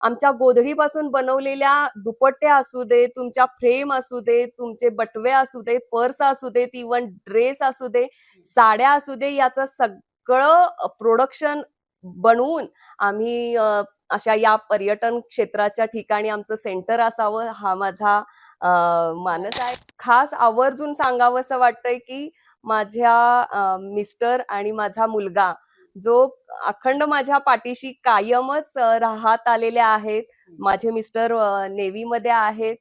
आमच्या गोधडीपासून बनवलेल्या दुपट्ट्या असू दे, तुमच्या फ्रेम असू दे, तुमचे बटवे असू दे, पर्स असू देत, इव्हन ड्रेस असू दे, साड्या असू दे, याचं सगळं प्रोडक्शन बनवून आम्ही अशा या पर्यटन क्षेत्राच्या ठिकाणी आमचं सेंटर असावं, हा माझा मानस आहे. खास आवर्जून सांगावंसं वाटतंय की माझ्या मिस्टर आणि माझा मुलगा जो अखंड माझ्या पाठीशी कायमच राहत आलेले आहेत. माझे मिस्टर नेव्हीमध्ये आहेत.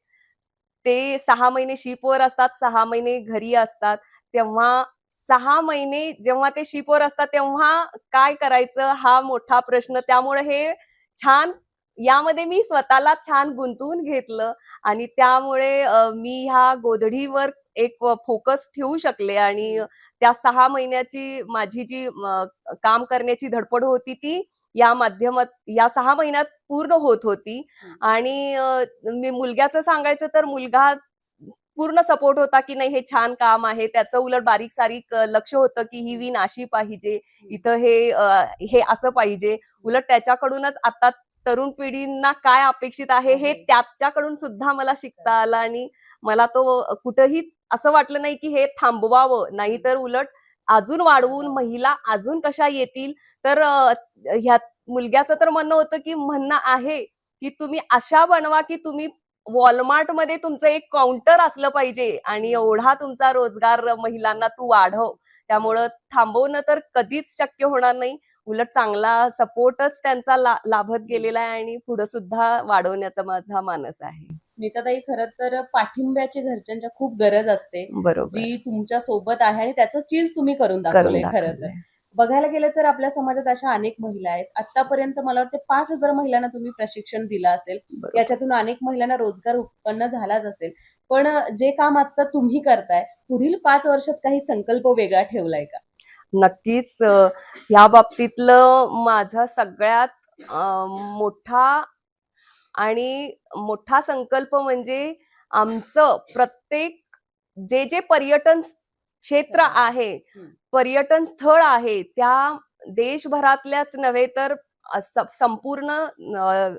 ते 6 महिने शिपवर असतात, 6 महिने घरी असतात. तेव्हा 6 महिने जेव्हा ते शिपवर असतात, तेव्हा काय करायचं हा मोठा प्रश्न. त्यामुळे हे छान यामध्ये मी स्वतःला छान गुंतवून घेतलं आणि त्यामुळे मी ह्या गोधडीवर एक फोकस ठेवू शकले आणि त्या 6 महिन्याची माझी जी काम करण्याची धडपड होती ती या माध्यमात या 6 महिन्यात पूर्ण होत होती. आणि मी मुलग्याचं सांगायचं तर मुलगा पूर्ण सपोर्ट होता, की नाही हे छान काम आहे. त्याचं उलट बारीक-सारीक लक्ष होतं, की ही विण अशी पाहिजे, इथं हे असं पाहिजे. उलट त्याच्याकडूनच आता तरुण पिढींना काय अपेक्षित आहे हे त्याच्याकडून सुद्धा मला शिकता आलं आणि मला तो कुठेही असं वाटलं नाही, की हे थांबवावं. नाहीतर उलट अजून वाढवून महिला अजून कशा येतील तर ह्या मुलग्याचं तर म्हणणं आहे, की तुम्ही अशा बनवा, की तुम्ही Walmartमध्ये तुमचं एक काउंटर असलं पाहिजे आणि एवढा तुमचा रोजगार महिलांना तू वाढव. त्यामुळं थांबवणं तर कधीच शक्य होणार नाही. उलट चांगला सपोर्टच त्यांचा लाभत गेलेला आहे आणि पुढे सुद्धा वाढवण्याचा माझा मानस आहे. स्मिताताई, खरं तर पाठिंब्याची घरच्यांच्या खूप गरज असते, बरोबर. जी तुमच्या सोबत आहे आणि त्याचं चीज तुम्ही करून दाखवलंय. खरं तर बघायला गेलं तर आपल्या समाजात अशा अनेक महिला आहेत. आतापर्यंत मला वाटतं 5,000 महिलांना तुम्ही प्रशिक्षण दिलं असेल. बरोबर. याच्यातून अनेक महिलांना रोजगार उत्पन्न झालाच असेल. पण जे काम आता तुम्ही करताय, पुढील 5 वर्षात काही संकल्प वेगळा ठेवलाय का? नक्कीच या बाबतीतलं माझा सगळ्यात मोठा आणि मोठा संकल्प म्हणजे आमचं प्रत्येक जे पर्यटन क्षेत्र आहे, पर्यटन स्थळ आहे, त्या देशभरातल्याच नव्हे तर संपूर्ण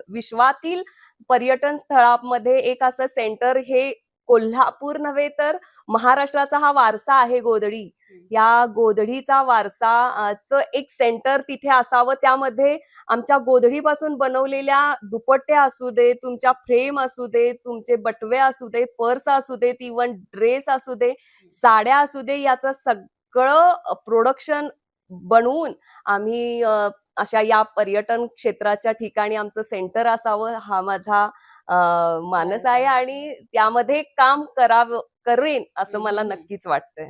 विश्वातील पर्यटन स्थळांमध्ये एक असं सेंटर हे कोल्हापूर नव्हे तर महाराष्ट्राचा हा वारसा आहे गोधडी. या गोधडीचा वारसाचं एक सेंटर तिथे असावं. त्यामध्ये आमच्या गोधडीपासून बनवलेल्या दुपट्ट्या असू दे, तुमच्या फ्रेम असू दे, तुमचे बटवे असू दे, पर्स असू देत, इव्हन ड्रेस असू दे, साड्या असू दे, याचं सगळं प्रोडक्शन बनवून आम्ही अशा या पर्यटन क्षेत्राच्या ठिकाणी आमचं सेंटर असावं, हा माझा मानस आहे आणि त्यामध्ये काम करेन असं मला नक्कीच वाटतंय.